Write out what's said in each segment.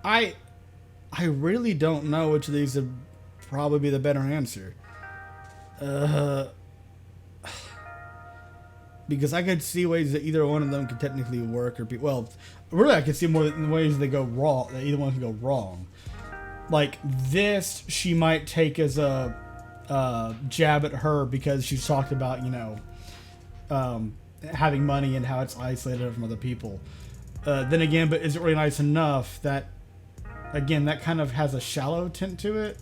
I I really don't know which of these would probably be the better answer. Uh, because I could see ways that either one of them could technically work or be well. Really, I could see more ways they go wrong. That either one could go wrong. Like this, she might take as a jab at her because she's talked about having money and how it's isolated from other people. Then again, but is it really nice enough that again that kind of has a shallow tint to it?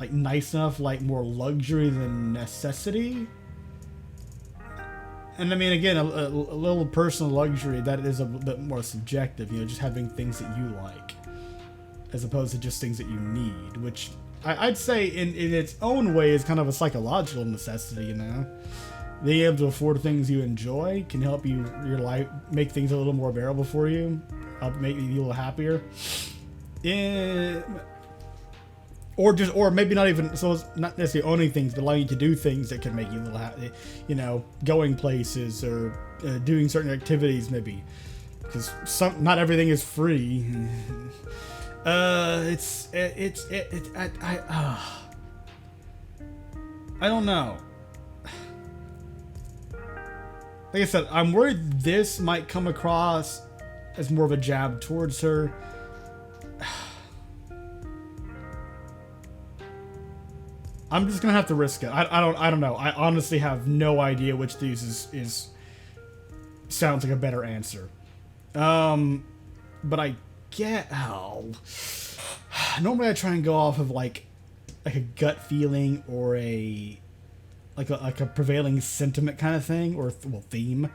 Like nice enough, like more luxury than necessity. And I mean, again, a little personal luxury that is a bit more subjective. Just having things that you like, as opposed to just things that you need. Which I'd say, in its own way, is kind of a psychological necessity. Being able to afford things you enjoy can help your life make things a little more bearable for you, help make you a little happier. Or maybe not even, so it's not necessarily owning things, but allowing you to do things that can make you a little happy, going places or doing certain activities maybe, because not everything is free. I don't know. Like I said, I'm worried this might come across as more of a jab towards her. I'm just gonna have to risk it. I don't know. I honestly have no idea which of these is sounds like a better answer. But I get how. Normally I try and go off of like a gut feeling or a prevailing sentiment kind of thing or theme.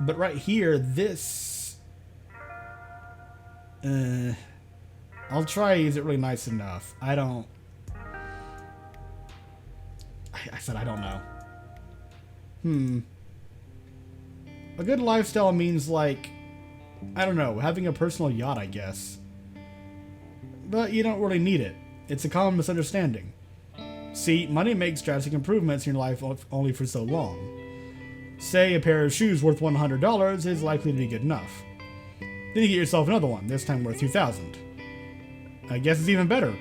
But right here, this. I'll try. Is it really nice enough? I said I don't know. A good lifestyle means like, I don't know, having a personal yacht, I guess. But you don't really need it. It's a common misunderstanding. See, money makes drastic improvements in your life only for so long. Say a pair of shoes worth $100 is likely to be good enough. Then you get yourself another one, this time worth $2,000. I guess it's even better.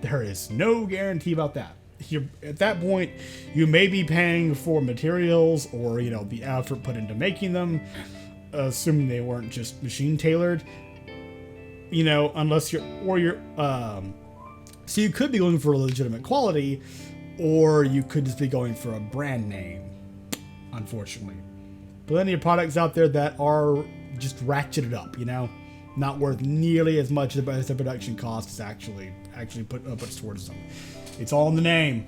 There is no guarantee about that. At that point, you may be paying for materials or, the effort put into making them, assuming they weren't just machine tailored. Unless so you could be going for a legitimate quality, or you could just be going for a brand name, unfortunately. Plenty of products out there that are just ratcheted up, not worth nearly as much as the production cost is actually puts towards them. It's all in the name.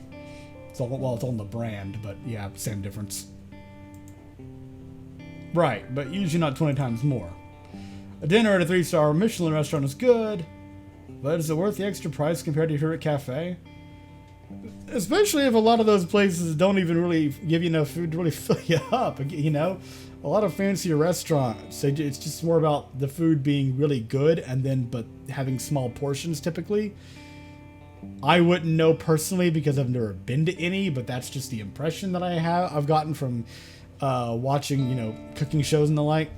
It's all in the brand, but yeah, same difference. Right, but usually not 20 times more. A dinner at a 3-star Michelin restaurant is good, but is it worth the extra price compared to here at cafe? Especially if a lot of those places don't even really give you enough food to really fill you up, A lot of fancier restaurants, it's just more about the food being really good but having small portions typically. I wouldn't know personally because I've never been to any, but that's just the impression that I've gotten from watching, cooking shows and the like.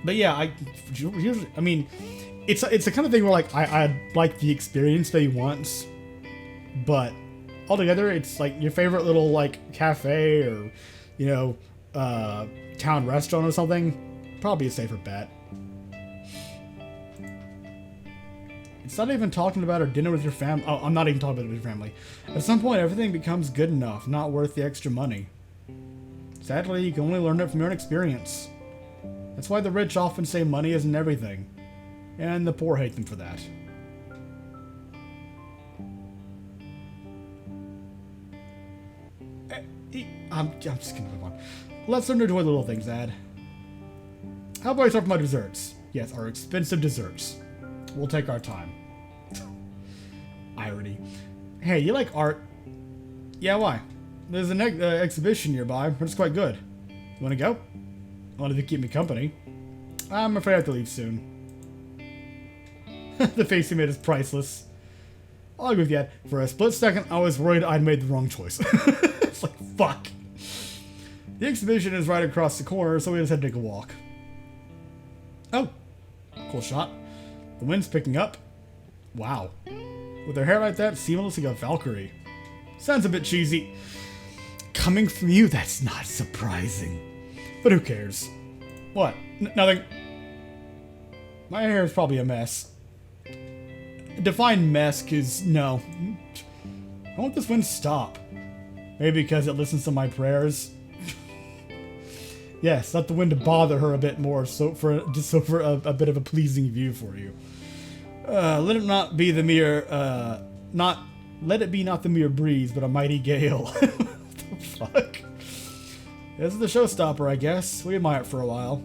But yeah, I mean, it's the kind of thing where like I like the experience maybe once, but altogether it's like your favorite little like cafe or town restaurant or something, probably a safer bet. It's not even talking about a dinner with your family. Oh, I'm not even talking about it with your family. At some point, everything becomes good enough, not worth the extra money. Sadly, you can only learn it from your own experience. That's why the rich often say money isn't everything, and the poor hate them for that. I'm just gonna move on. Let's learn to enjoy the little things, Ad. How about I start with my desserts? Yes, our expensive desserts. We'll take our time. Irony. Hey, you like art? Yeah, why? There's an exhibition nearby, but it's quite good. You want to go? Want to keep me company? I'm afraid I have to leave soon. The face he made is priceless. I'll agree with you. For a split second, I was worried I'd made the wrong choice. It's like, fuck. The exhibition is right across the corner, so we just had to take a walk. Oh, cool shot. The wind's picking up. Wow. With her hair like that, Seema looks like a Valkyrie. Sounds a bit cheesy. Coming from you, that's not surprising. But who cares? What? Nothing. My hair is probably a mess. Define mess, cause no. I want this wind to stop. Maybe because it listens to my prayers. Yes, let the wind to bother her a bit more, so for a bit of a pleasing view for you. Let it not be the mere, let it be not the mere breeze, but a mighty gale. What the fuck? This is the showstopper, I guess. We admire it for a while.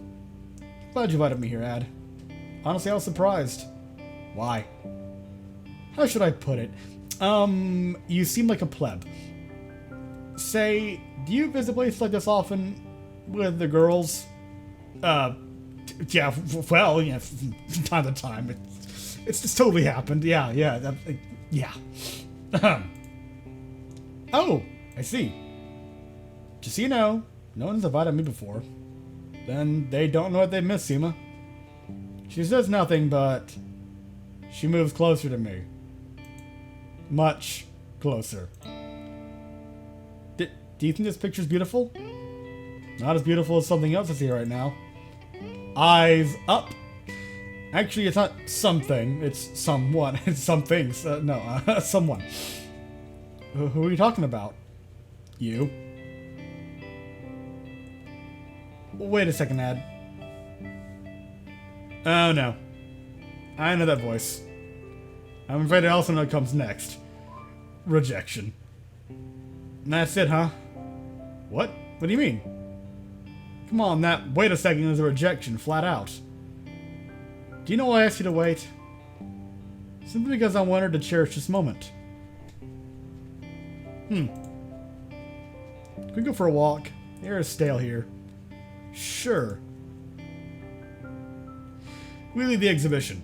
Glad you invited me here, Ad. Honestly, I was surprised. Why? How should I put it? You seem like a pleb. Say, do you visit places like this often with the girls? Yeah, well, yeah, from time to time. It's just totally happened. Yeah. Oh, I see. Just so you know, no one's invited me before. Then they don't know what they missed, Seema. She says nothing, but she moves closer to me. Much closer. Do you think this picture's beautiful? Not as beautiful as something else I see right now. Eyes up. Actually, it's not something. It's someone. It's some things. No, someone. Who are you talking about? You. Wait a second, Ad. Oh, no. I know that voice. I'm afraid I also know what comes next. Rejection. And that's it, huh? What? What do you mean? Come on, that wait a second is a rejection, flat out. Do you know why I asked you to wait? Simply because I wanted to cherish this moment. Can we go for a walk? The air is stale here. Sure. We leave the exhibition.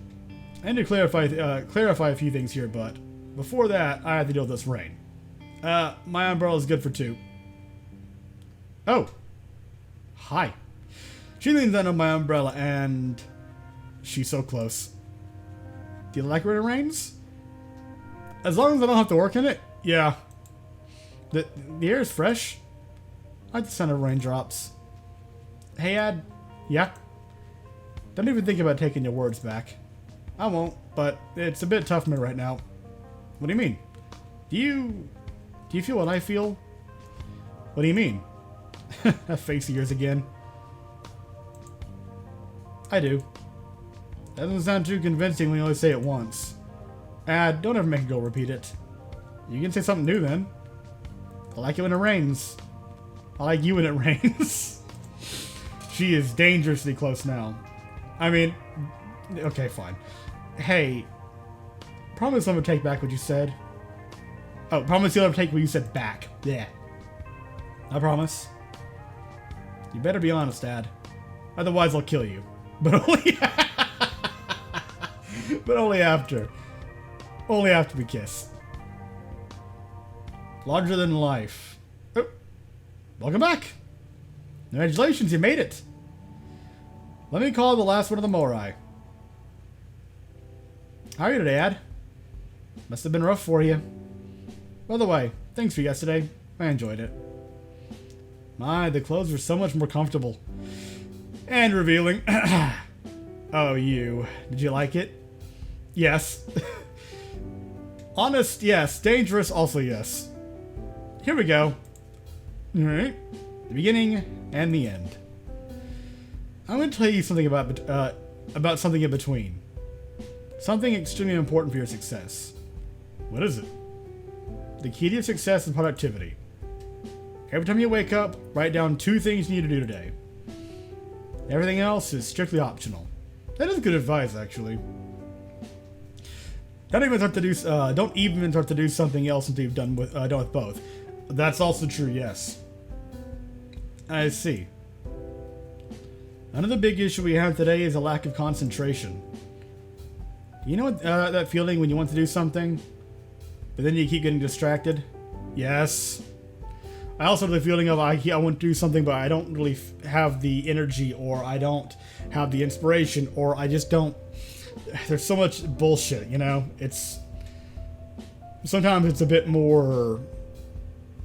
I need to clarify a few things here, but before that, I have to deal with this rain. My umbrella is good for 2. Oh. Hi. She leans under my umbrella and she's so close. Do you like when it rains? As long as I don't have to work in it, yeah. The air is fresh. I like the sound of raindrops. Hey, Ad. Yeah? Don't even think about taking your words back. I won't, but it's a bit tough for me right now. What do you mean? Do you feel what I feel? What do you mean? That face of yours again. I do. That doesn't sound too convincing when you only say it once. Ad, don't ever make a go repeat it. You can say something new then. I like it when it rains. I like you when it rains. She is dangerously close now. I mean, okay, fine. Hey, promise I'm gonna take back what you said. Oh, promise you'll never take what you said back. Yeah. I promise. You better be honest, Dad. Otherwise, I'll kill you. But only... but only after. Only after we kiss. Larger than life. Oh. Welcome back. Congratulations, you made it. Let me call the last one of the Moe Era. How are you today, Ad? Must have been rough for you. By the way, thanks for yesterday. I enjoyed it. My, the clothes were so much more comfortable. And revealing. Oh, you. Did you like it? Yes. Honest, yes. Dangerous, also yes. Here we go. Alright. The beginning and the end. I'm going to tell you something about something in between. Something extremely important for your success. What is it? The key to your success is productivity. Every time you wake up, write down 2 things you need to do today. Everything else is strictly optional. That is good advice, actually. Don't even start to do something else until you've done with both. That's also true, yes. I see. Another big issue we have today is a lack of concentration. You know what, that feeling when you want to do something, but then you keep getting distracted? Yes. I also have the feeling of I want to do something, but I don't really have the energy, or I don't have the inspiration, or I just don't. There's so much bullshit, you know? Sometimes it's a bit more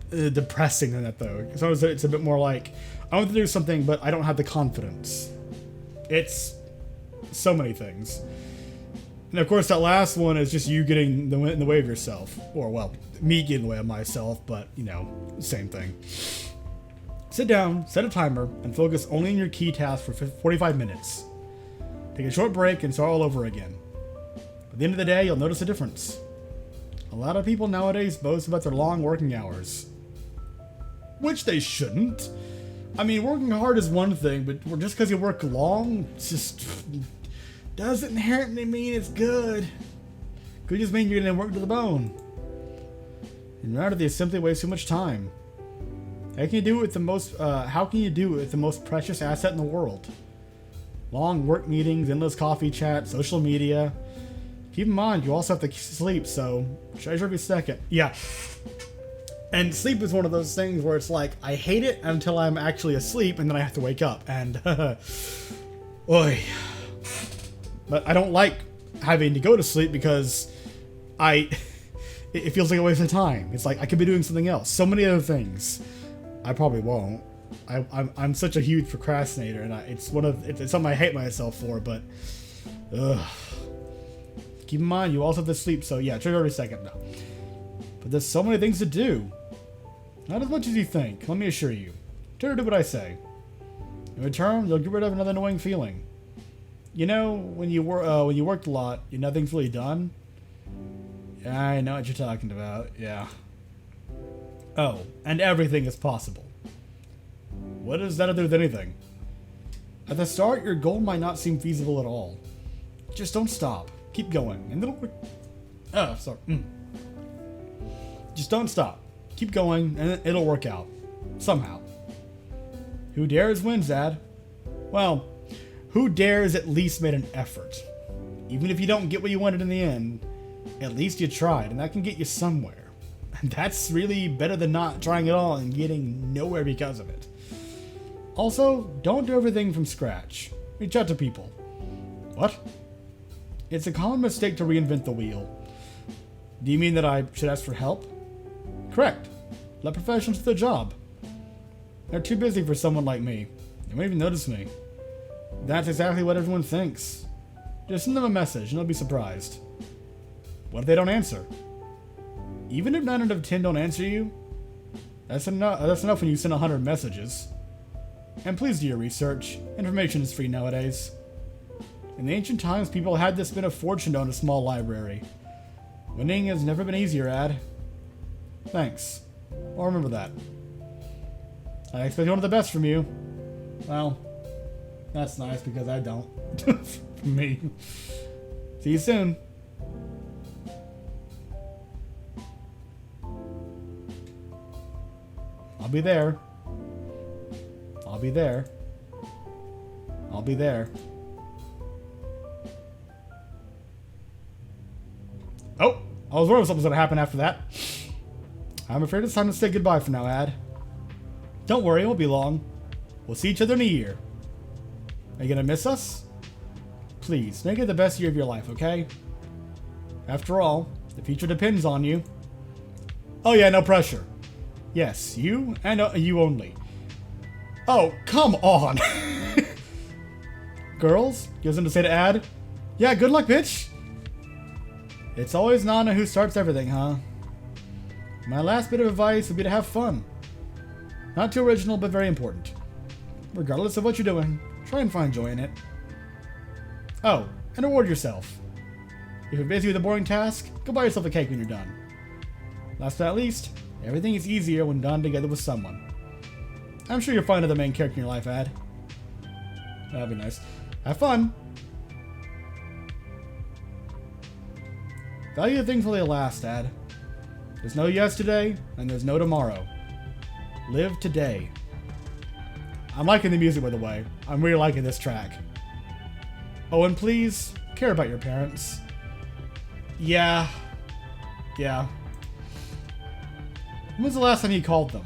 depressing than that, though. Sometimes it's a bit more like, I want to do something, but I don't have the confidence. It's so many things. And of course, that last one is just you getting in the way of yourself. Or, well, me getting in the way of myself, but, you know, same thing. Sit down, set a timer, and focus only on your key task for 45 minutes. Take a short break and start all over again. At the end of the day, you'll notice a difference. A lot of people nowadays boast about their long working hours. Which they shouldn't. I mean, working hard is one thing, but just because you work long, just doesn't inherently mean it's good. Could just mean you're going to work to the bone. In reality, they simply waste too much time. How can you do it with the most precious asset in the world? Long work meetings, endless coffee chat, social media. Keep in mind, you also have to sleep, so treasure every second. Yeah. And sleep is one of those things where it's like, I hate it until I'm actually asleep, and then I have to wake up. And, oy. But I don't like having to go to sleep because it feels like a waste of time. It's like, I could be doing something else. So many other things. I probably won't. I'm such a huge procrastinator, and it's something I hate myself for, but, ugh. Keep in mind, you also have to sleep, so yeah, treasure every second now. But there's so many things to do. Not as much as you think, let me assure you. Try to do what I say. In return, you'll get rid of another annoying feeling. You know, when you worked a lot, nothing's really done? Yeah, I know what you're talking about, yeah. Oh, and everything is possible. What does that have to do with anything? At the start, your goal might not seem feasible at all. Just don't stop. Keep going, and it'll... Oh, sorry. Just don't stop. Keep going, and it'll work out. Somehow. Who dares wins, Dad. Well, who dares at least made an effort. Even if you don't get what you wanted in the end, at least you tried, and that can get you somewhere. And that's really better than not trying at all and getting nowhere because of it. Also, don't do everything from scratch. Reach out to people. What? It's a common mistake to reinvent the wheel. Do you mean that I should ask for help? Correct. Let professionals do their job. They're too busy for someone like me. They won't even notice me. That's exactly what everyone thinks. Just send them a message and they'll be surprised. What if they don't answer? Even if 9 out of 10 don't answer you, that's enough when you send 100 messages. And please do your research. Information is free nowadays. In the ancient times, people had to spend a fortune to own a small library. Winning has never been easier, Ad. Thanks. I'll remember that. I expect one of the best from you. Well, that's nice because I don't. Me. See you soon. I'll be there. I'll be there. I'll be there. Oh, I was worried something was going to happen after that. I'm afraid it's time to say goodbye for now, Ad. Don't worry, it won't be long. We'll see each other in a year. Are you going to miss us? Please, make it the best year of your life, okay? After all, the future depends on you. Oh yeah, no pressure. Yes, you and you only. Oh, come on! Girls, you have something to say to Ad? Yeah, good luck, bitch! It's always Nana who starts everything, huh? My last bit of advice would be to have fun. Not too original, but very important. Regardless of what you're doing, try and find joy in it. Oh, and reward yourself. If you're busy with a boring task, go buy yourself a cake when you're done. Last but not least, everything is easier when done together with someone. I'm sure you'll find another main character in your life, Ad. That'd be nice. Have fun! Value the things while they last, Ad. There's no yesterday, and there's no tomorrow. Live today. I'm liking the music, by the way. I'm really liking this track. Oh, and please, care about your parents. Yeah. Yeah. When was the last time you called them?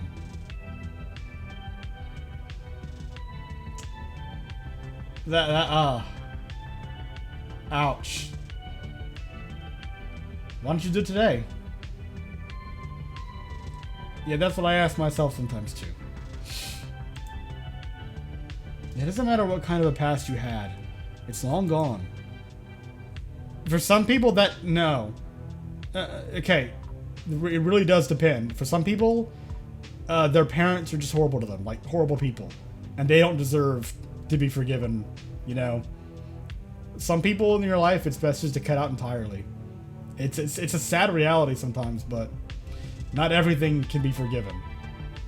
Ouch. Why don't you do it today? Yeah, that's what I ask myself sometimes too. It doesn't matter what kind of a past you had. It's long gone. For some people that, no. Okay. It really does depend. For some people, their parents are just horrible to them. Like, horrible people. And they don't deserve to be forgiven, you know. Some people in your life, it's best just to cut out entirely. It's a sad reality sometimes, but not everything can be forgiven.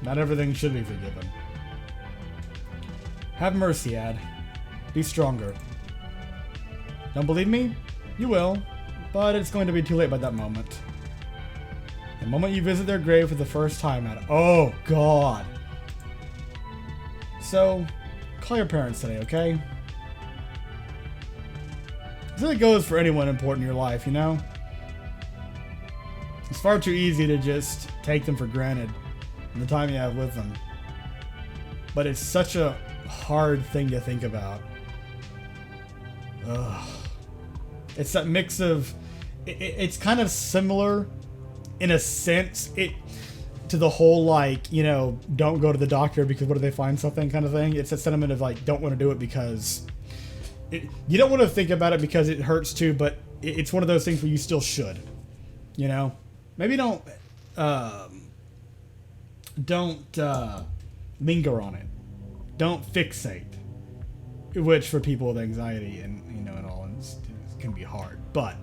Not everything should be forgiven. Have mercy, Ad. Be stronger. Don't believe me? You will, but it's going to be too late by that moment. The moment you visit their grave for the first time, Ad. Oh, God. So, call your parents today, okay? This really goes for anyone important in your life, you know? It's far too easy to just take them for granted and the time you have with them. But it's such a hard thing to think about. Ugh. It's that mix of... It's kind of similar, in a sense, to the whole, like, you know, don't go to the doctor because what if they find something kind of thing. It's a sentiment of, like, don't want to do it because... you don't want to think about it because it hurts too, but it's one of those things where you still should. You know? Maybe don't linger on it. Don't fixate. Which for people with anxiety and, you know, and all, can be hard. But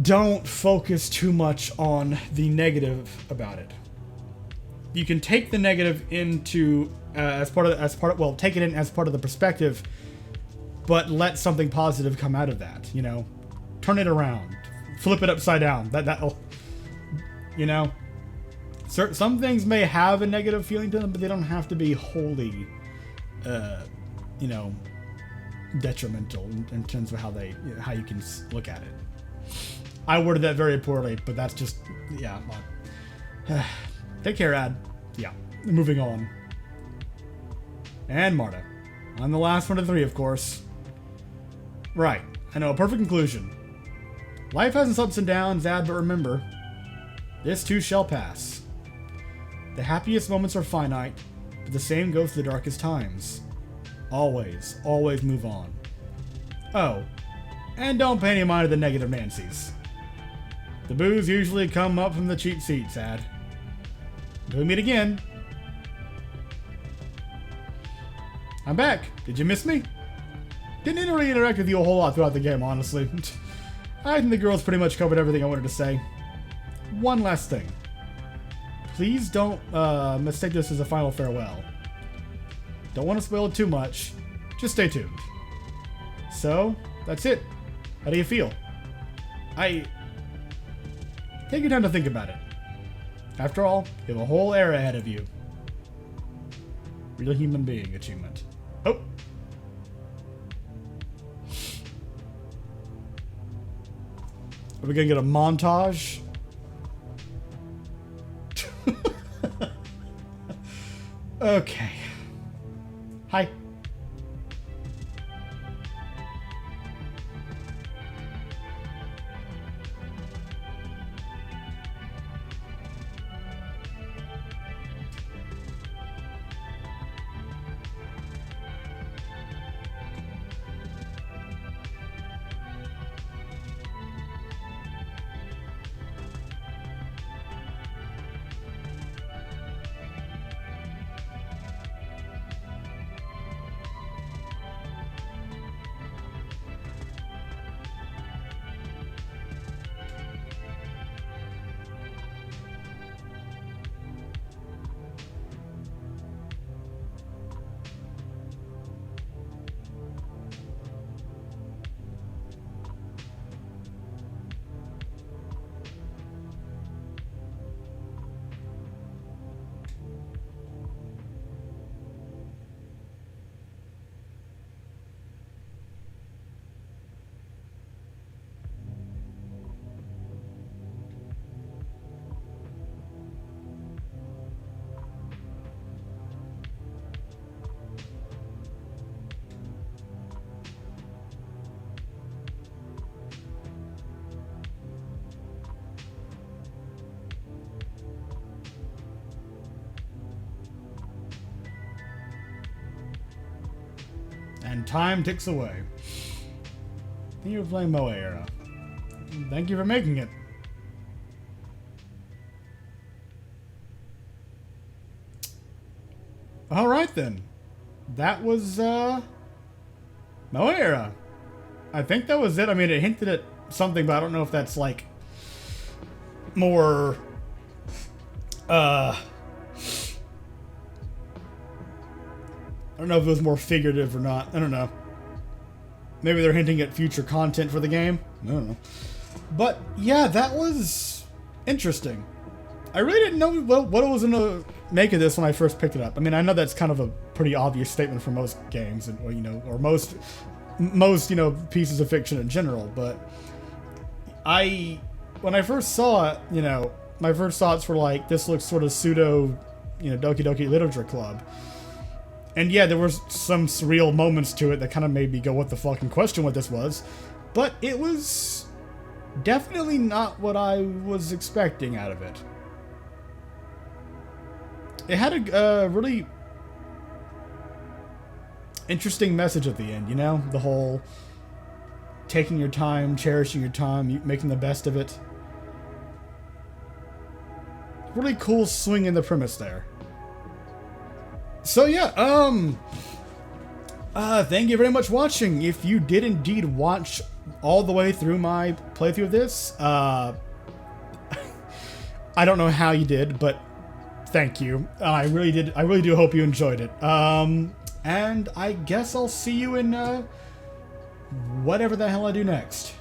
don't focus too much on the negative about it. You can take the negative into take it in as part of the perspective, but let something positive come out of that. You know, turn it around, flip it upside down. That'll, you know, some things may have a negative feeling to them, but they don't have to be wholly, you know, detrimental in terms of how you can look at it. I worded that very poorly, but that's just, yeah. Take care, Ad. Yeah, moving on. And Marta. I'm the last one of three, of course. Right, I know, a perfect conclusion. Life has its ups and downs, Ad, but remember, this too shall pass. The happiest moments are finite, but the same goes for the darkest times. Always, always move on. Oh, and don't pay any mind to the negative Nancy's. The boos usually come up from the cheap seats, Ad. Until we meet again. I'm back. Did you miss me? Didn't really interact with you a whole lot throughout the game, honestly. I think the girls pretty much covered everything I wanted to say. One last thing. Please don't mistake this as a final farewell. Don't want to spoil it too much. Just stay tuned. So, that's it. How do you feel? Take your time to think about it. After all, you have a whole era ahead of you. Real human being achievement. Oh! Are we gonna get a montage? Okay. Hi. And time ticks away. Thank you for playing Moe Era. Thank you for making it. Alright then. That was, Moe Era. I think that was it. I mean, it hinted at something, but I don't know if that's, like, more, I don't know if it was more figurative or not. I don't know. Maybe they're hinting at future content for the game. I don't know. But, yeah, that was interesting. I really didn't know what I was going to make of this when I first picked it up. I mean, I know that's kind of a pretty obvious statement for most games, and, or, you know, or most, you know, pieces of fiction in general, but when I first saw it, you know, my first thoughts were like, this looks sort of pseudo, you know, Doki Doki Literature Club. And yeah, there were some surreal moments to it that kind of made me go, what the fuck, and question what this was. But it was definitely not what I was expecting out of it. It had a really interesting message at the end, you know? The whole taking your time, cherishing your time, making the best of it. Really cool swing in the premise there. So yeah, thank you very much for watching. If you did indeed watch all the way through my playthrough of this, I don't know how you did, but thank you. I really do hope you enjoyed it. And I guess I'll see you in, whatever the hell I do next.